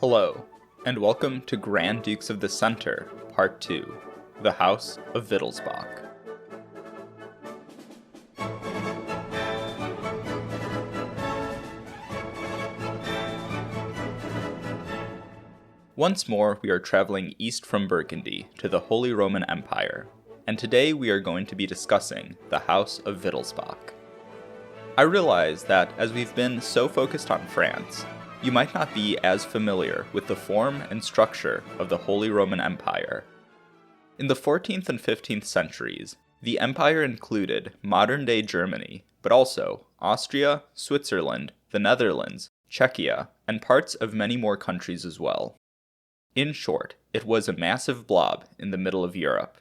Hello, and welcome to Grand Dukes of the Center, Part 2, the House of Wittelsbach. Once more, we are traveling east from Burgundy to the Holy Roman Empire, and today we are going to be discussing the House of Wittelsbach. I realize that as we've been so focused on France, you might not be as familiar with the form and structure of the Holy Roman Empire. In the 14th and 15th centuries, the empire included modern-day Germany, but also Austria, Switzerland, the Netherlands, Czechia, and parts of many more countries as well. In short, it was a massive blob in the middle of Europe.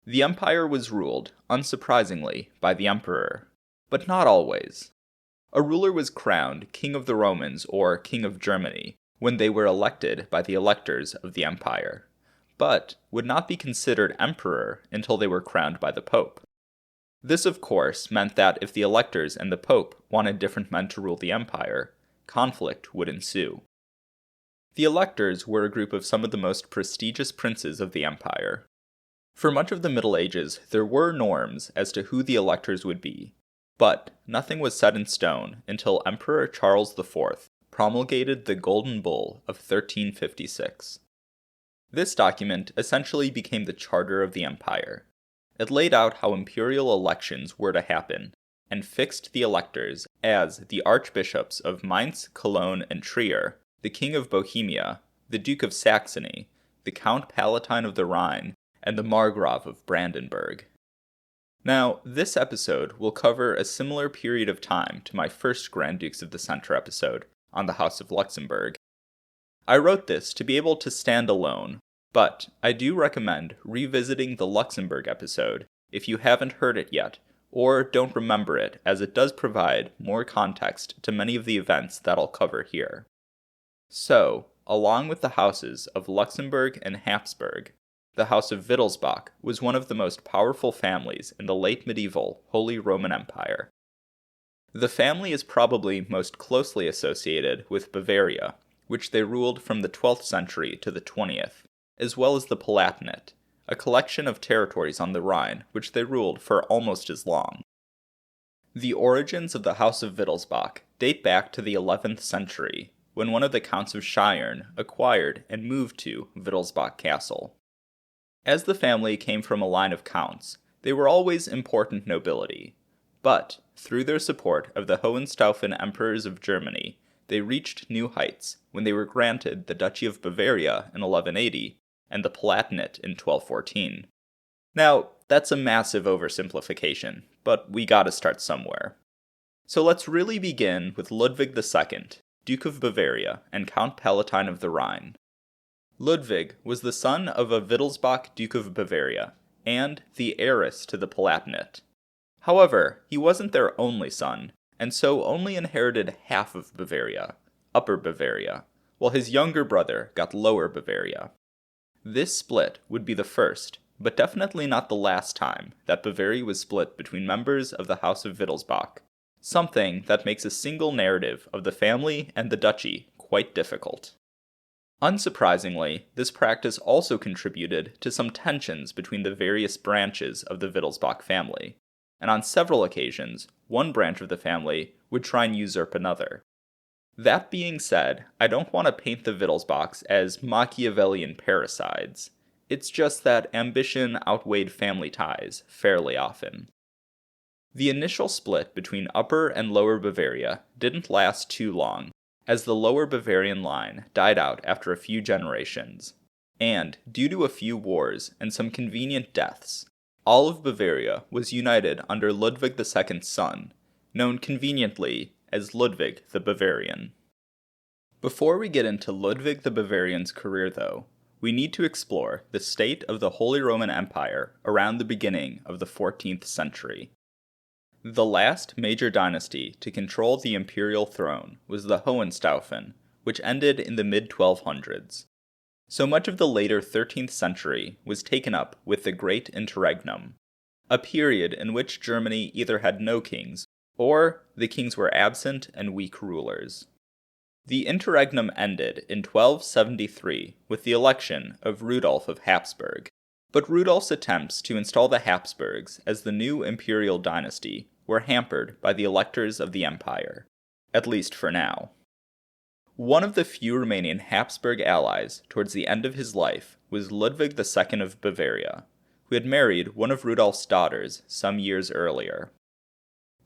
The empire was ruled, unsurprisingly, by the emperor, but not always. A ruler was crowned King of the Romans or King of Germany when they were elected by the electors of the empire, but would not be considered emperor until they were crowned by the Pope. This, of course, meant that if the electors and the Pope wanted different men to rule the empire, conflict would ensue. The electors were a group of some of the most prestigious princes of the empire. For much of the Middle Ages, there were norms as to who the electors would be, but nothing was set in stone until Emperor Charles IV promulgated the Golden Bull of 1356. This document essentially became the charter of the empire. It laid out how imperial elections were to happen, and fixed the electors as the archbishops of Mainz, Cologne, and Trier, the King of Bohemia, the Duke of Saxony, the Count Palatine of the Rhine, and the Margrave of Brandenburg. Now, this episode will cover a similar period of time to my first Grand Dukes of the Center episode on the House of Luxembourg. I wrote this to be able to stand alone, but I do recommend revisiting the Luxembourg episode if you haven't heard it yet, or don't remember it, as it does provide more context to many of the events that I'll cover here. So, along with the houses of Luxembourg and Habsburg, the House of Wittelsbach was one of the most powerful families in the late medieval Holy Roman Empire. The family is probably most closely associated with Bavaria, which they ruled from the 12th century to the 20th, as well as the Palatinate, a collection of territories on the Rhine which they ruled for almost as long. The origins of the House of Wittelsbach date back to the 11th century, when one of the counts of Scheyern acquired and moved to Wittelsbach Castle. As the family came from a line of counts, they were always important nobility, but through their support of the Hohenstaufen emperors of Germany, they reached new heights when they were granted the Duchy of Bavaria in 1180 and the Palatinate in 1214. Now, that's a massive oversimplification, but we gotta start somewhere. So let's really begin with Ludwig II, Duke of Bavaria and Count Palatine of the Rhine. Ludwig was the son of a Wittelsbach Duke of Bavaria, and the heiress to the Palatinate. However, he wasn't their only son, and so only inherited half of Bavaria, Upper Bavaria, while his younger brother got Lower Bavaria. This split would be the first, but definitely not the last time, that Bavaria was split between members of the House of Wittelsbach, something that makes a single narrative of the family and the duchy quite difficult. Unsurprisingly, this practice also contributed to some tensions between the various branches of the Wittelsbach family, and on several occasions, one branch of the family would try and usurp another. That being said, I don't want to paint the Wittelsbachs as Machiavellian parricides. It's just that ambition outweighed family ties fairly often. The initial split between Upper and Lower Bavaria didn't last too long, as the Lower Bavarian line died out after a few generations, and due to a few wars and some convenient deaths, all of Bavaria was united under Ludwig II's son, known conveniently as Ludwig the Bavarian. Before we get into Ludwig the Bavarian's career, though, we need to explore the state of the Holy Roman Empire around the beginning of the 14th century. The last major dynasty to control the Imperial Throne was the Hohenstaufen, which ended in the mid-1200s. So much of the later 13th century was taken up with the Great Interregnum, a period in which Germany either had no kings, or the kings were absent and weak rulers. The interregnum ended in 1273 with the election of Rudolph of Habsburg, but Rudolph's attempts to install the Habsburgs as the new imperial dynasty were hampered by the electors of the empire, at least for now. One of the few remaining Habsburg allies towards the end of his life was Ludwig II of Bavaria, who had married one of Rudolph's daughters some years earlier.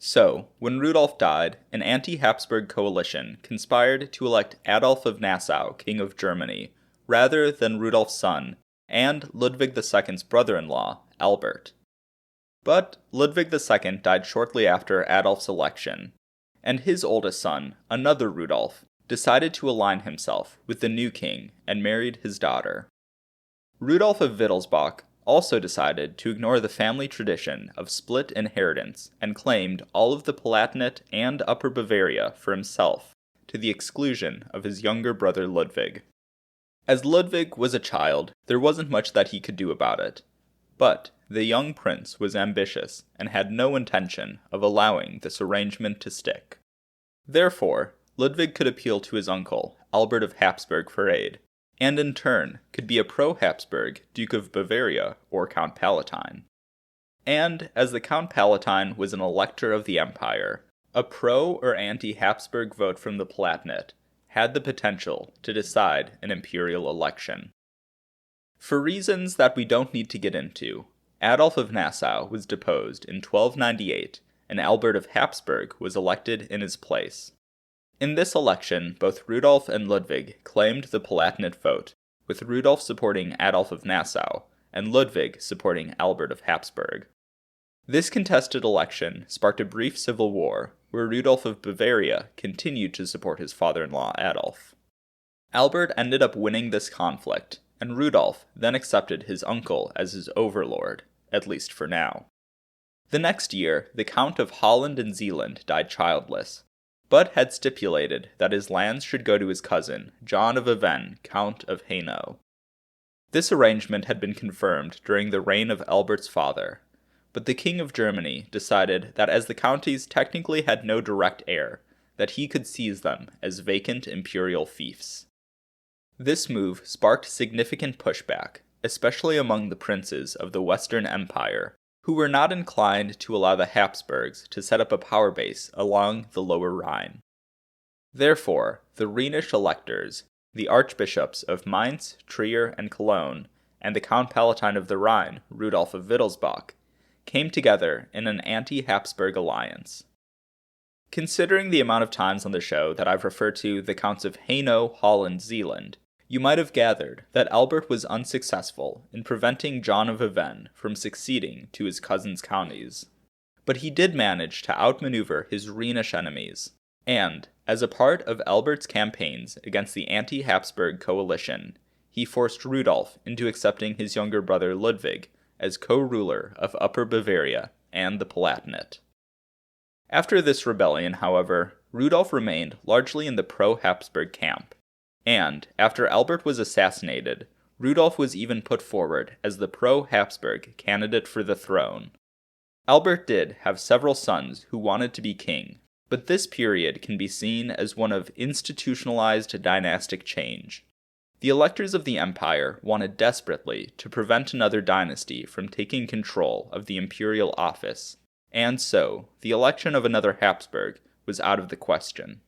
So, when Rudolph died, an anti-Habsburg coalition conspired to elect Adolf of Nassau king of Germany, rather than Rudolph's son and Ludwig II's brother-in-law, Albert. But Ludwig II died shortly after Adolf's election, and his oldest son, another Rudolph, decided to align himself with the new king and married his daughter. Rudolph of Wittelsbach also decided to ignore the family tradition of split inheritance and claimed all of the Palatinate and Upper Bavaria for himself, to the exclusion of his younger brother Ludwig. As Ludwig was a child, there wasn't much that he could do about it, but the young prince was ambitious and had no intention of allowing this arrangement to stick. Therefore, Ludwig could appeal to his uncle, Albert of Habsburg, for aid, and in turn could be a pro-Habsburg Duke of Bavaria or Count Palatine. And as the Count Palatine was an elector of the empire, a pro or anti-Habsburg vote from the Palatinate had the potential to decide an imperial election. For reasons that we don't need to get into, Adolf of Nassau was deposed in 1298, and Albert of Habsburg was elected in his place. In this election, both Rudolph and Ludwig claimed the Palatinate vote, with Rudolph supporting Adolf of Nassau, and Ludwig supporting Albert of Habsburg. This contested election sparked a brief civil war, where Rudolph of Bavaria continued to support his father-in-law Adolf. Albert ended up winning this conflict, and Rudolph then accepted his uncle as his overlord, at least for now. The next year, the Count of Holland and Zealand died childless, but had stipulated that his lands should go to his cousin, John of Avesnes, Count of Hainaut. This arrangement had been confirmed during the reign of Albert's father, but the King of Germany decided that as the counties technically had no direct heir, that he could seize them as vacant imperial fiefs. This move sparked significant pushback, especially among the princes of the Western Empire, who were not inclined to allow the Habsburgs to set up a power base along the Lower Rhine. Therefore, the Rhenish electors, the archbishops of Mainz, Trier, and Cologne, and the Count Palatine of the Rhine, Rudolph of Wittelsbach, came together in an anti-Habsburg alliance. Considering the amount of times on the show that I've referred to the Counts of Hainaut, Holland, Zealand, you might have gathered that Albert was unsuccessful in preventing John of Avesnes from succeeding to his cousin's counties. But he did manage to outmaneuver his Rhenish enemies, and, as a part of Albert's campaigns against the anti-Habsburg coalition, he forced Rudolph into accepting his younger brother Ludwig as co-ruler of Upper Bavaria and the Palatinate. After this rebellion, however, Rudolph remained largely in the pro-Habsburg camp, and, after Albert was assassinated, Rudolph was even put forward as the pro-Habsburg candidate for the throne. Albert did have several sons who wanted to be king, but this period can be seen as one of institutionalized dynastic change. The electors of the empire wanted desperately to prevent another dynasty from taking control of the imperial office, and so the election of another Habsburg was out of the question.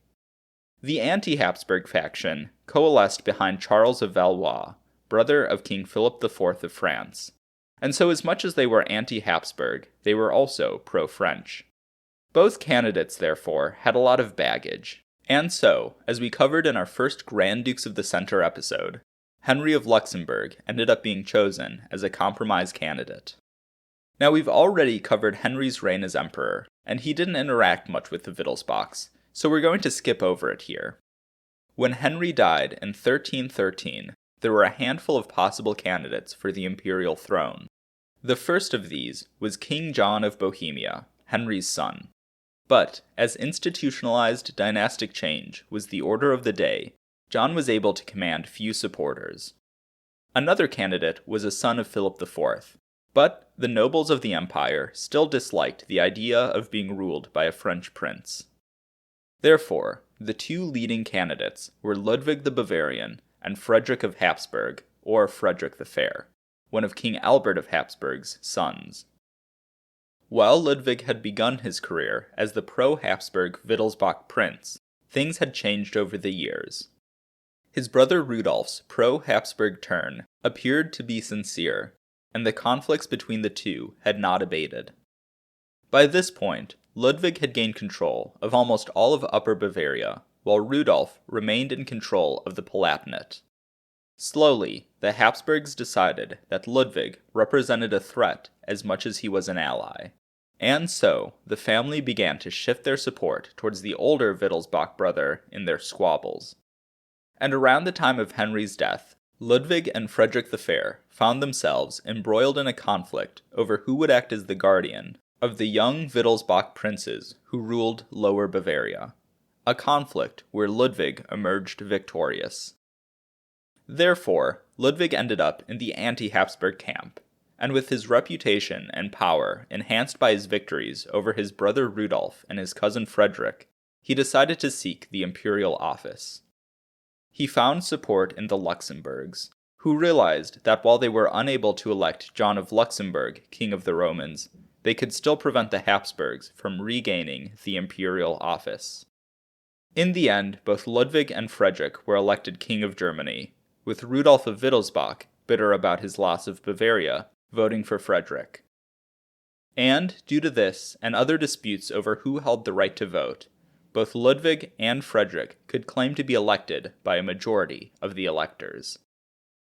The anti-Habsburg faction coalesced behind Charles of Valois, brother of King Philip IV of France, and so as much as they were anti-Habsburg, they were also pro-French. Both candidates, therefore, had a lot of baggage, and so, as we covered in our first Grand Dukes of the Center episode, Henry of Luxembourg ended up being chosen as a compromise candidate. Now, we've already covered Henry's reign as emperor, and he didn't interact much with the Wittelsbachs, so we're going to skip over it here. When Henry died in 1313, there were a handful of possible candidates for the imperial throne. The first of these was King John of Bohemia, Henry's son. But, as institutionalized dynastic change was the order of the day, John was able to command few supporters. Another candidate was a son of Philip IV, but the nobles of the empire still disliked the idea of being ruled by a French prince. Therefore, The two leading candidates were Ludwig the Bavarian and Frederick of Habsburg, or Frederick the Fair, one of King Albert of Habsburg's sons. While Ludwig had begun his career as the pro-Habsburg Wittelsbach prince, things had changed over the years. His brother Rudolph's pro-Habsburg turn appeared to be sincere, and the conflicts between the two had not abated. By this point, Ludwig had gained control of almost all of Upper Bavaria, while Rudolph remained in control of the Palatinate. Slowly, the Habsburgs decided that Ludwig represented a threat as much as he was an ally, and so the family began to shift their support towards the older Wittelsbach brother in their squabbles. And around the time of Henry's death, Ludwig and Frederick the Fair found themselves embroiled in a conflict over who would act as the guardian of the young Wittelsbach princes who ruled Lower Bavaria, a conflict where Ludwig emerged victorious. Therefore, Ludwig ended up in the anti-Habsburg camp, and with his reputation and power enhanced by his victories over his brother Rudolph and his cousin Frederick, he decided to seek the imperial office. He found support in the Luxembourgs, who realized that while they were unable to elect John of Luxembourg king of the Romans, they could still prevent the Habsburgs from regaining the imperial office. In the end, both Ludwig and Frederick were elected king of Germany, with Rudolph of Wittelsbach, bitter about his loss of Bavaria, voting for Frederick. And, due to this and other disputes over who held the right to vote, both Ludwig and Frederick could claim to be elected by a majority of the electors.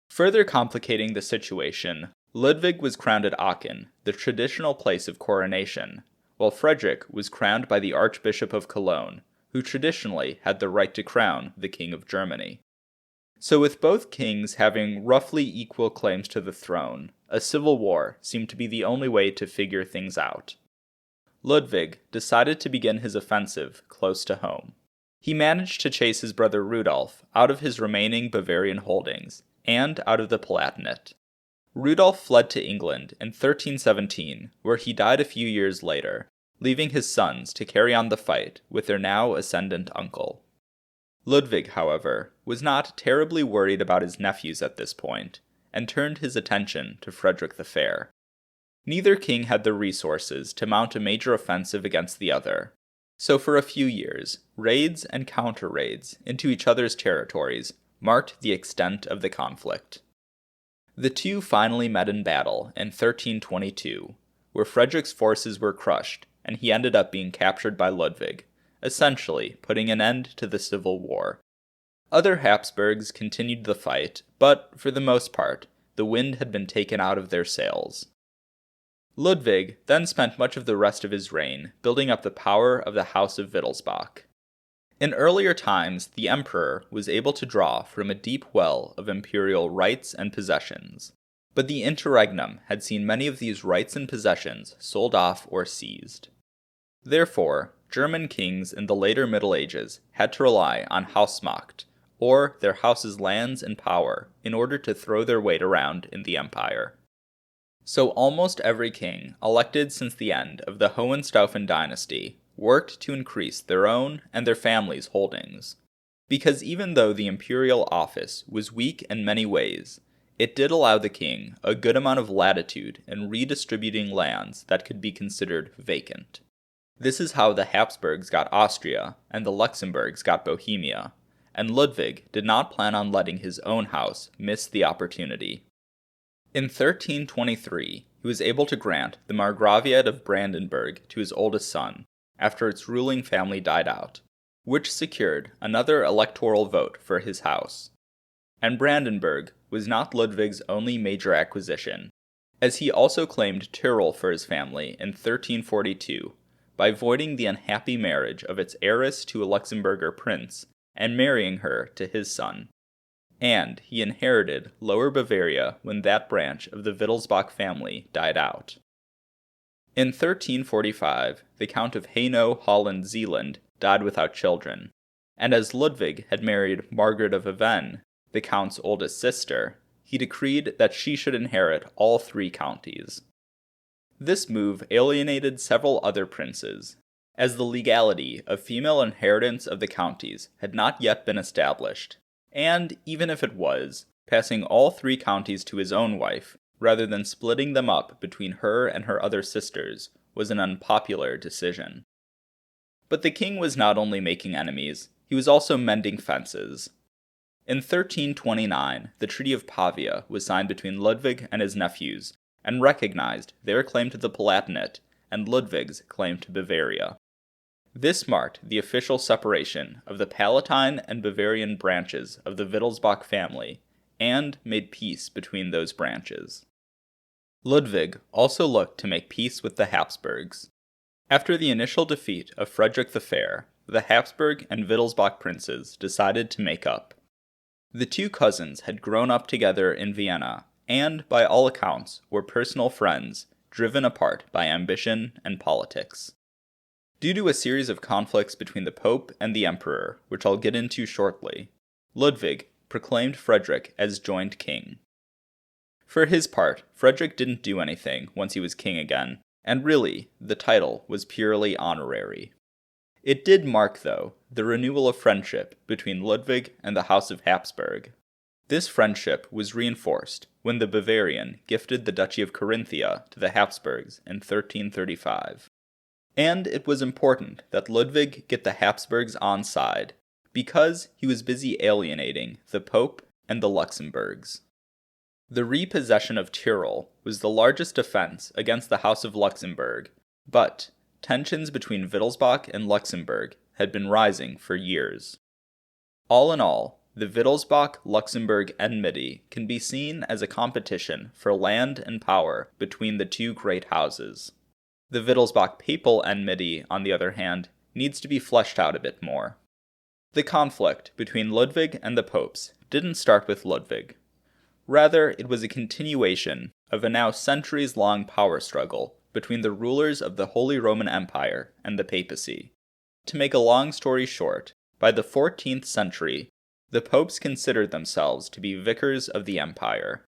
Further complicating the situation, Ludwig was crowned at Aachen, the traditional place of coronation, while Frederick was crowned by the Archbishop of Cologne, who traditionally had the right to crown the King of Germany. So with both kings having roughly equal claims to the throne, a civil war seemed to be the only way to figure things out. Ludwig decided to begin his offensive close to home. He managed to chase his brother Rudolph out of his remaining Bavarian holdings and out of the Palatinate. Rudolph fled to England in 1317, where he died a few years later, leaving his sons to carry on the fight with their now ascendant uncle. Ludwig, however, was not terribly worried about his nephews at this point, and turned his attention to Frederick the Fair. Neither king had the resources to mount a major offensive against the other, so for a few years, raids and counter-raids into each other's territories marked the extent of the conflict. The two finally met in battle in 1322, where Frederick's forces were crushed, and he ended up being captured by Ludwig, essentially putting an end to the civil war. Other Habsburgs continued the fight, but, for the most part, the wind had been taken out of their sails. Ludwig then spent much of the rest of his reign building up the power of the House of Wittelsbach. In earlier times, the emperor was able to draw from a deep well of imperial rights and possessions, but the interregnum had seen many of these rights and possessions sold off or seized. Therefore, German kings in the later Middle Ages had to rely on Hausmacht, or their house's lands and power, in order to throw their weight around in the empire. So almost every king elected since the end of the Hohenstaufen dynasty worked to increase their own and their family's holdings. Because even though the imperial office was weak in many ways, it did allow the king a good amount of latitude in redistributing lands that could be considered vacant. This is how the Habsburgs got Austria and the Luxembourgs got Bohemia, and Ludwig did not plan on letting his own house miss the opportunity. In 1323, he was able to grant the Margraviate of Brandenburg to his oldest son, after its ruling family died out, which secured another electoral vote for his house. And Brandenburg was not Ludwig's only major acquisition, as he also claimed Tyrol for his family in 1342, by voiding the unhappy marriage of its heiress to a Luxembourger prince and marrying her to his son. And he inherited Lower Bavaria when that branch of the Wittelsbach family died out. In 1345, the Count of Hainaut-Holland-Zeeland died without children, and as Ludwig had married Margaret of Avesnes, the Count's oldest sister, he decreed that she should inherit all three counties. This move alienated several other princes, as the legality of female inheritance of the counties had not yet been established, and even if it was, passing all 3 counties to his own wife, rather than splitting them up between her and her other sisters, was an unpopular decision. But the king was not only making enemies, he was also mending fences. In 1329, the Treaty of Pavia was signed between Ludwig and his nephews, and recognized their claim to the Palatinate and Ludwig's claim to Bavaria. This marked the official separation of the Palatine and Bavarian branches of the Wittelsbach family, and made peace between those branches. Ludwig also looked to make peace with the Habsburgs. After the initial defeat of Frederick the Fair, the Habsburg and Wittelsbach princes decided to make up. The 2 cousins had grown up together in Vienna, and, by all accounts, were personal friends, driven apart by ambition and politics. Due to a series of conflicts between the Pope and the Emperor, which I'll get into shortly, Ludwig proclaimed Frederick as joint king. For his part, Frederick didn't do anything once he was king again, and really, the title was purely honorary. It did mark, though, the renewal of friendship between Ludwig and the House of Habsburg. This friendship was reinforced when the Bavarian gifted the Duchy of Carinthia to the Habsburgs in 1335. And it was important that Ludwig get the Habsburgs on side, because he was busy alienating the Pope and the Luxembourgs. The repossession of Tyrol was the largest offense against the House of Luxembourg, but tensions between Wittelsbach and Luxembourg had been rising for years. All in all, the Wittelsbach-Luxembourg enmity can be seen as a competition for land and power between the 2 great houses. The Wittelsbach papal enmity, on the other hand, needs to be fleshed out a bit more. The conflict between Ludwig and the popes didn't start with Ludwig. Rather, it was a continuation of a now centuries-long power struggle between the rulers of the Holy Roman Empire and the papacy. To make a long story short, by the 14th century, the popes considered themselves to be vicars of the empire.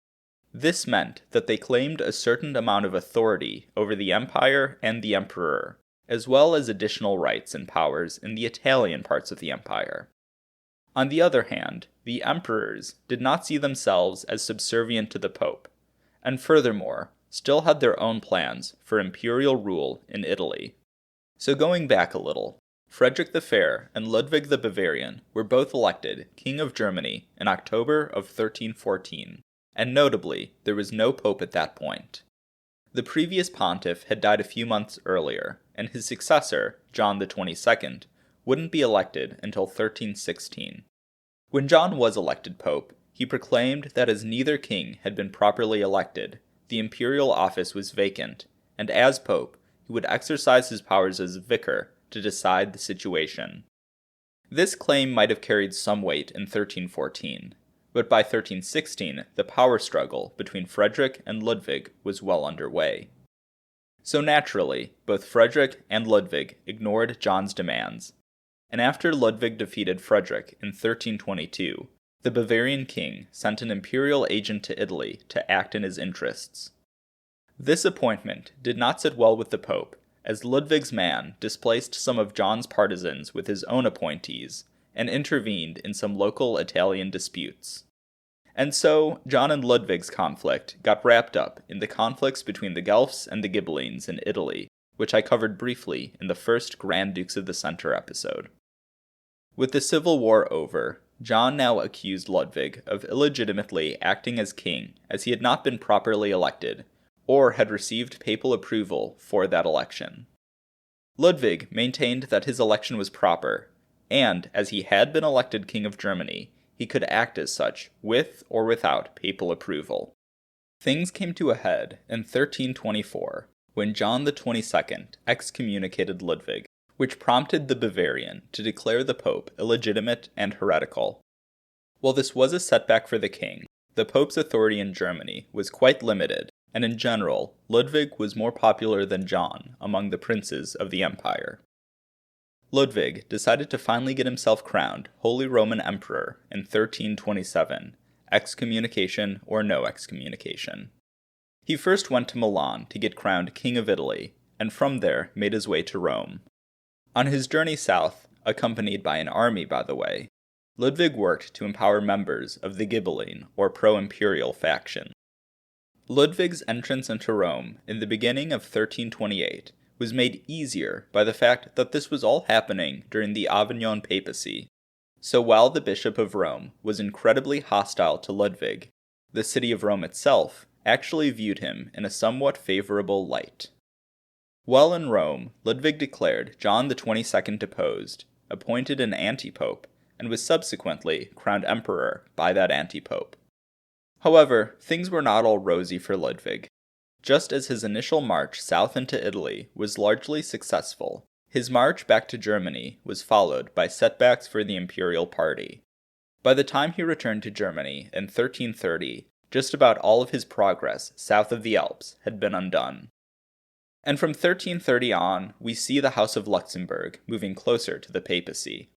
This meant that they claimed a certain amount of authority over the empire and the emperor, as well as additional rights and powers in the Italian parts of the empire. On the other hand, the emperors did not see themselves as subservient to the pope, and furthermore, still had their own plans for imperial rule in Italy. So going back a little, Frederick the Fair and Ludwig the Bavarian were both elected King of Germany in October of 1314, and notably, there was no pope at that point. The previous pontiff had died a few months earlier, and his successor, John the 22nd, wouldn't be elected until 1316. When John was elected pope, he proclaimed that as neither king had been properly elected, the imperial office was vacant, and as pope, he would exercise his powers as vicar to decide the situation. This claim might have carried some weight in 1314, but by 1316, the power struggle between Frederick and Ludwig was well underway. So naturally, both Frederick and Ludwig ignored John's demands, and after Ludwig defeated Frederick in 1322, the Bavarian king sent an imperial agent to Italy to act in his interests. This appointment did not sit well with the Pope, as Ludwig's man displaced some of John's partisans with his own appointees, and intervened in some local Italian disputes. And so, John and Ludwig's conflict got wrapped up in the conflicts between the Guelphs and the Ghibellines in Italy, which I covered briefly in the first Grand Dukes of the Center episode. With the Civil War over, John now accused Ludwig of illegitimately acting as king, as he had not been properly elected, or had received papal approval for that election. Ludwig maintained that his election was proper, and as he had been elected King of Germany, he could act as such, with or without papal approval. Things came to a head in 1324, when John the 22nd excommunicated Ludwig, which prompted the Bavarian to declare the Pope illegitimate and heretical. While this was a setback for the king, the Pope's authority in Germany was quite limited, and in general, Ludwig was more popular than John among the princes of the empire. Ludwig decided to finally get himself crowned Holy Roman Emperor in 1327, excommunication or no excommunication. He first went to Milan to get crowned King of Italy, and from there made his way to Rome. On his journey south, accompanied by an army by the way, Ludwig worked to empower members of the Ghibelline, or pro-imperial faction. Ludwig's entrance into Rome in the beginning of 1328 was made easier by the fact that this was all happening during the Avignon papacy. So while the Bishop of Rome was incredibly hostile to Ludwig, the city of Rome itself actually viewed him in a somewhat favorable light. While in Rome, Ludwig declared John the 22nd deposed, appointed an antipope, and was subsequently crowned emperor by that antipope. However, things were not all rosy for Ludwig. Just as his initial march south into Italy was largely successful, his march back to Germany was followed by setbacks for the imperial party. By the time he returned to Germany in 1330, just about all of his progress south of the Alps had been undone. And from 1330 on, we see the House of Luxembourg moving closer to the papacy.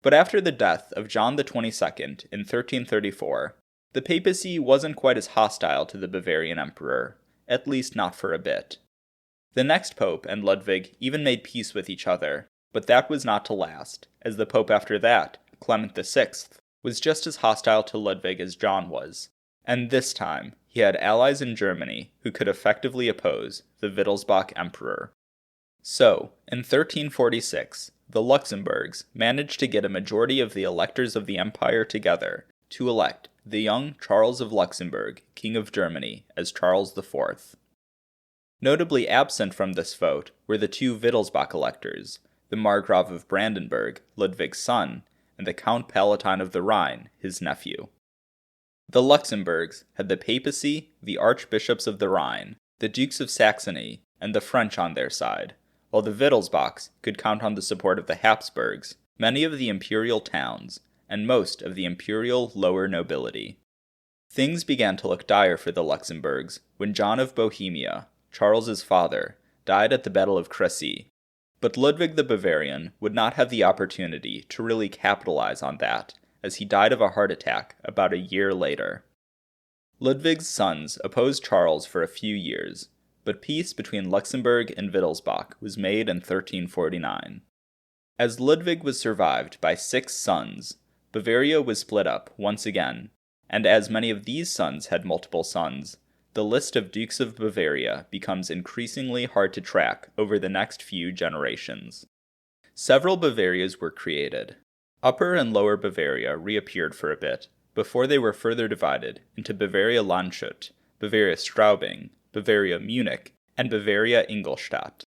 But after the death of John the 22nd in 1334, the papacy wasn't quite as hostile to the Bavarian emperor, at least not for a bit. The next pope and Ludwig even made peace with each other, but that was not to last, as the pope after that, Clement VI, was just as hostile to Ludwig as John was, and this time he had allies in Germany who could effectively oppose the Wittelsbach emperor. So, in 1346, the Luxembourgs managed to get a majority of the electors of the empire together to elect the young Charles of Luxembourg, King of Germany, as Charles IV. Notably absent from this vote were the two Wittelsbach electors, the Margrave of Brandenburg, Ludwig's son, and the Count Palatine of the Rhine, his nephew. The Luxembourgs had the papacy, the archbishops of the Rhine, the dukes of Saxony, and the French on their side, while the Wittelsbachs could count on the support of the Habsburgs, many of the imperial towns, and most of the imperial lower nobility. Things began to look dire for the Luxembourgs when John of Bohemia, Charles's father, died at the Battle of Crécy, but Ludwig the Bavarian would not have the opportunity to really capitalize on that, as he died of a heart attack about a year later. Ludwig's sons opposed Charles for a few years, but peace between Luxembourg and Wittelsbach was made in 1349. As Ludwig was survived by 6 sons, Bavaria was split up once again, and as many of these sons had multiple sons, the list of Dukes of Bavaria becomes increasingly hard to track over the next few generations. Several Bavarias were created. Upper and Lower Bavaria reappeared for a bit, before they were further divided into Bavaria Landshut, Bavaria Straubing, Bavaria Munich, and Bavaria Ingolstadt.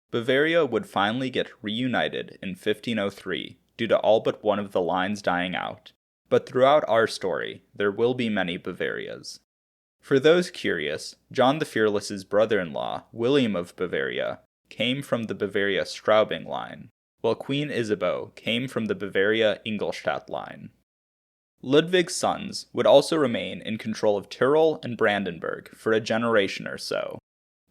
Bavaria would finally get reunited in 1503 due to all but one of the lines dying out, but throughout our story, there will be many Bavarias. For those curious, John the Fearless's brother-in-law, William of Bavaria, came from the Bavaria Straubing line, while Queen Isabeau came from the Bavaria Ingolstadt line. Ludwig's sons would also remain in control of Tyrol and Brandenburg for a generation or so,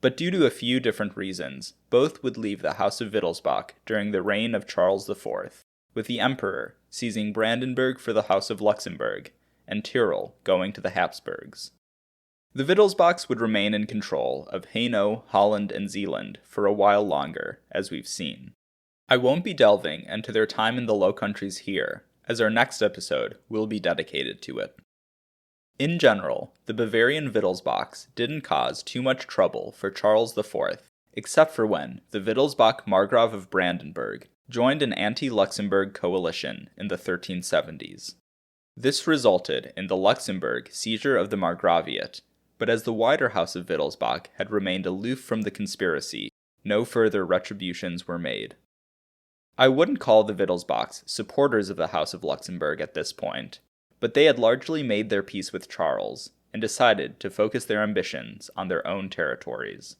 but due to a few different reasons, both would leave the House of Wittelsbach during the reign of Charles IV, with the Emperor seizing Brandenburg for the House of Luxembourg, and Tyrol going to the Habsburgs. The Wittelsbachs would remain in control of Hainaut, Holland, and Zeeland for a while longer, as we've seen. I won't be delving into their time in the Low Countries here, as our next episode will be dedicated to it. In general, the Bavarian Wittelsbachs didn't cause too much trouble for Charles IV, except for when the Wittelsbach Margrave of Brandenburg joined an anti-Luxembourg coalition in the 1370s. This resulted in the Luxembourg seizure of the Margraviate, but as the wider House of Wittelsbach had remained aloof from the conspiracy, no further retributions were made. I wouldn't call the Wittelsbachs supporters of the House of Luxembourg at this point, but they had largely made their peace with Charles, and decided to focus their ambitions on their own territories.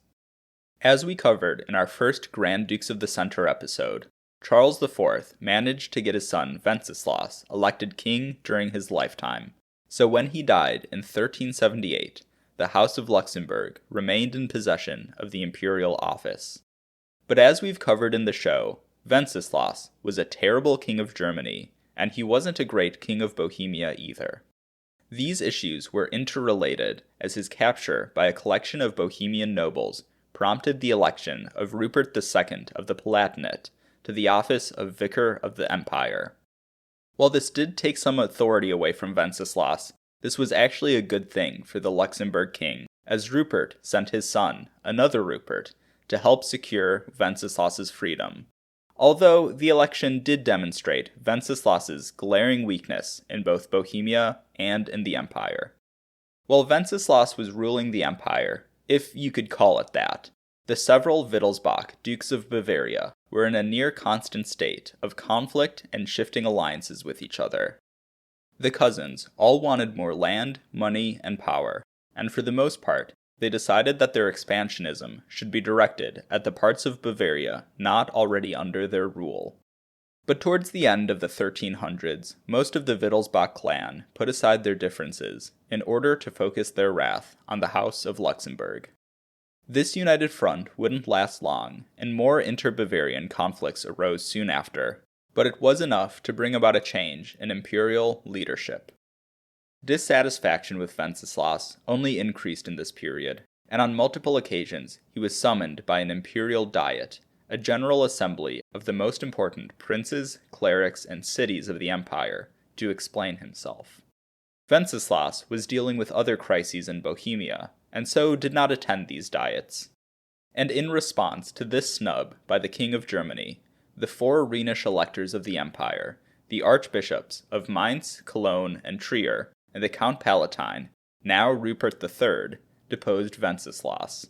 As we covered in our first Grand Dukes of the Center episode, Charles IV managed to get his son Wenceslaus elected king during his lifetime, so when he died in 1378, the House of Luxembourg remained in possession of the imperial office. But as we've covered in the show, Wenceslaus was a terrible king of Germany, and he wasn't a great king of Bohemia either. These issues were interrelated, as his capture by a collection of Bohemian nobles prompted the election of Rupert II of the Palatinate to the office of Vicar of the Empire. While this did take some authority away from Wenceslaus, this was actually a good thing for the Luxembourg king, as Rupert sent his son, another Rupert, to help secure Wenceslaus's freedom. Although the election did demonstrate Wenceslaus's glaring weakness in both Bohemia and in the empire. While Wenceslaus was ruling the empire, if you could call it that, the several Wittelsbach dukes of Bavaria were in a near constant state of conflict and shifting alliances with each other. The cousins all wanted more land, money, and power, and for the most part, they decided that their expansionism should be directed at the parts of Bavaria not already under their rule. But towards the end of the 1300s, most of the Wittelsbach clan put aside their differences in order to focus their wrath on the House of Luxembourg. This united front wouldn't last long, and more inter-Bavarian conflicts arose soon after, but it was enough to bring about a change in imperial leadership. Dissatisfaction with Wenceslaus only increased in this period, and on multiple occasions he was summoned by an imperial diet, a general assembly of the most important princes, clerics, and cities of the empire, to explain himself. Wenceslaus was dealing with other crises in Bohemia, and so did not attend these diets. And in response to this snub by the King of Germany, the four Rhenish electors of the empire, the archbishops of Mainz, Cologne, and Trier, and the Count Palatine, now Rupert III, deposed Wenceslaus.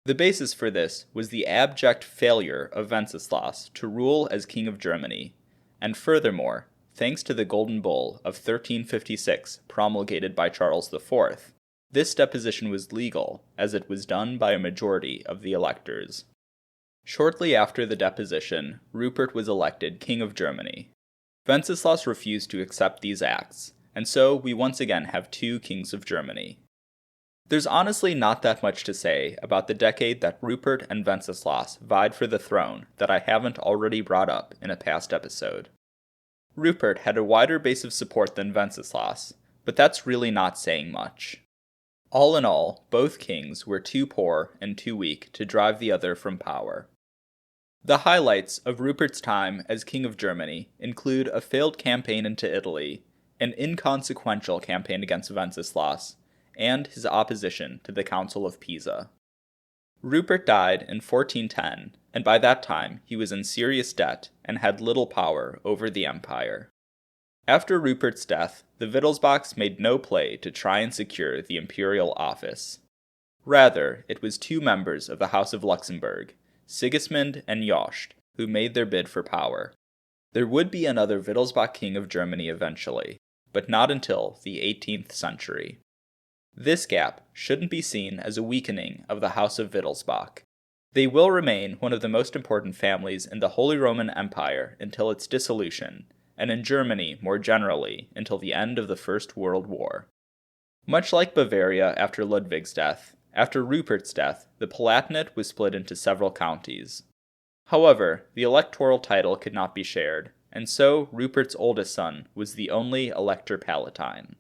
The basis for this was the abject failure of Wenceslaus to rule as King of Germany, and furthermore, thanks to the Golden Bull of 1356 promulgated by Charles IV, this deposition was legal, as it was done by a majority of the electors. Shortly after the deposition, Rupert was elected King of Germany. Wenceslaus refused to accept these acts, and so we once again have two kings of Germany. There's honestly not that much to say about the decade that Rupert and Wenceslaus vied for the throne that I haven't already brought up in a past episode. Rupert had a wider base of support than Wenceslaus, but that's really not saying much. All in all, both kings were too poor and too weak to drive the other from power. The highlights of Rupert's time as King of Germany include a failed campaign into Italy, an inconsequential campaign against Wenceslaus, and his opposition to the Council of Pisa. Rupert died in 1410, and by that time he was in serious debt and had little power over the empire. After Rupert's death, the Wittelsbachs made no play to try and secure the imperial office. Rather, it was two members of the House of Luxembourg, Sigismund and Jost, who made their bid for power. There would be another Wittelsbach king of Germany eventually, but not until the 18th century. This gap shouldn't be seen as a weakening of the House of Wittelsbach. They will remain one of the most important families in the Holy Roman Empire until its dissolution, and in Germany more generally until the end of the First World War. Much like Bavaria after Ludwig's death, after Rupert's death, the Palatinate was split into several counties. However, the electoral title could not be shared, and so Rupert's oldest son was the only Elector Palatine.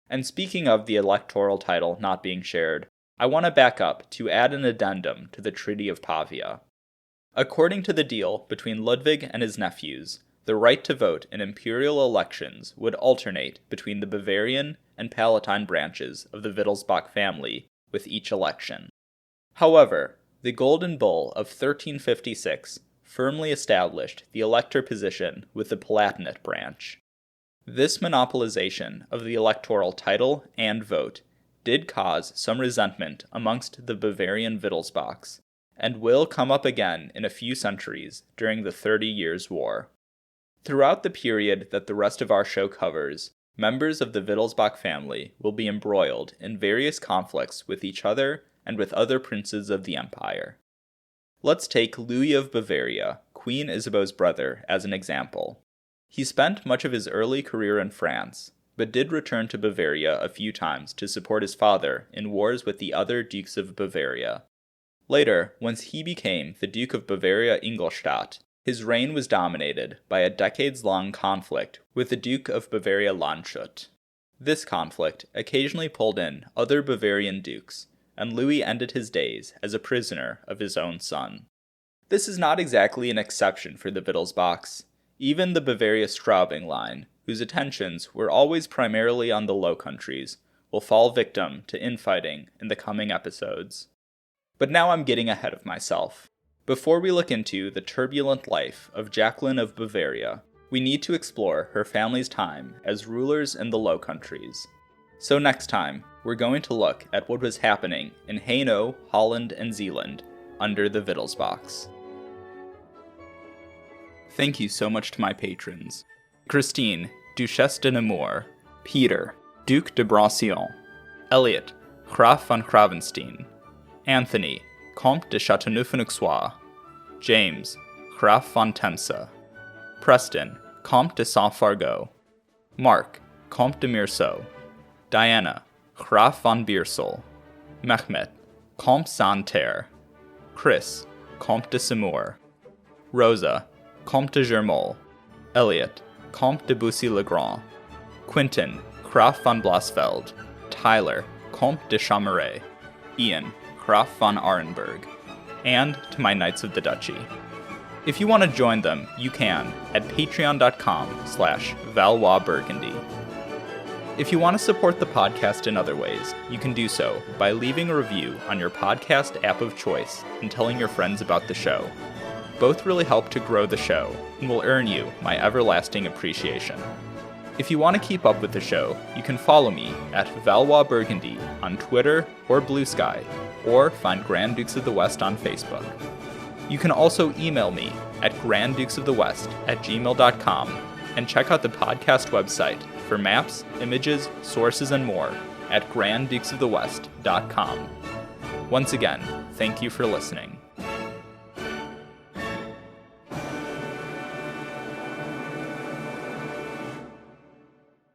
And speaking of the electoral title not being shared, I want to back up to add an addendum to the Treaty of Pavia. According to the deal between Ludwig and his nephews, the right to vote in imperial elections would alternate between the Bavarian and Palatine branches of the Wittelsbach family with each election. However, the Golden Bull of 1356 firmly established the elector position with the Palatinate branch. This monopolization of the electoral title and vote did cause some resentment amongst the Bavarian Wittelsbachs, and will come up again in a few centuries during the 30 Years' War. Throughout the period that the rest of our show covers, members of the Wittelsbach family will be embroiled in various conflicts with each other and with other princes of the empire. Let's take Louis of Bavaria, Queen Isabeau's brother, as an example. He spent much of his early career in France, but did return to Bavaria a few times to support his father in wars with the other dukes of Bavaria. Later, once he became the Duke of Bavaria-Ingolstadt, his reign was dominated by a decades-long conflict with the Duke of Bavaria-Landshut. This conflict occasionally pulled in other Bavarian dukes, and Louis ended his days as a prisoner of his own son. This is not exactly an exception for the Wittelsbachs. Even the Bavaria-Straubing line, whose attentions were always primarily on the Low Countries, will fall victim to infighting in the coming episodes. But now I'm getting ahead of myself. Before we look into the turbulent life of Jacqueline of Bavaria, we need to explore her family's time as rulers in the Low Countries. So next time, we're going to look at what was happening in Hainaut, Holland, and Zeeland under the Wittelsbachs. Thank you so much to my patrons: Christine, Duchesse de Nemours; Peter, Duc de Brancion; Elliot, Graf von Kravenstein; Anthony, Comte de Chateauneuf-en-Auxois; James, Graf von Temse; Preston, Comte de Saint-Fargeau; Mark, Comte de Meursault; Diana, Graf von Beersel; Mehmet, Comte Santerre; Chris, Comte de Semur; Rosa, Comte de Germol; Elliot, Comte de Bussy-le-Grand; Quentin, Graf von Blasfeld; Tyler, Comte de Chamaret; Ian, Graf von Arenberg; and to my Knights of the Duchy. If you want to join them, you can at patreon.com/ValoisBurgundy. If you want to support the podcast in other ways, you can do so by leaving a review on your podcast app of choice and telling your friends about the show. Both really help to grow the show and will earn you my everlasting appreciation. If you want to keep up with the show, you can follow me at Valois Burgundy on Twitter or Blue Sky, or find Grand Dukes of the West on Facebook. You can also email me at granddukesofthewest@gmail.com and check out the podcast website for maps, images, sources, and more at granddukesofthewest.com. Once again, thank you for listening.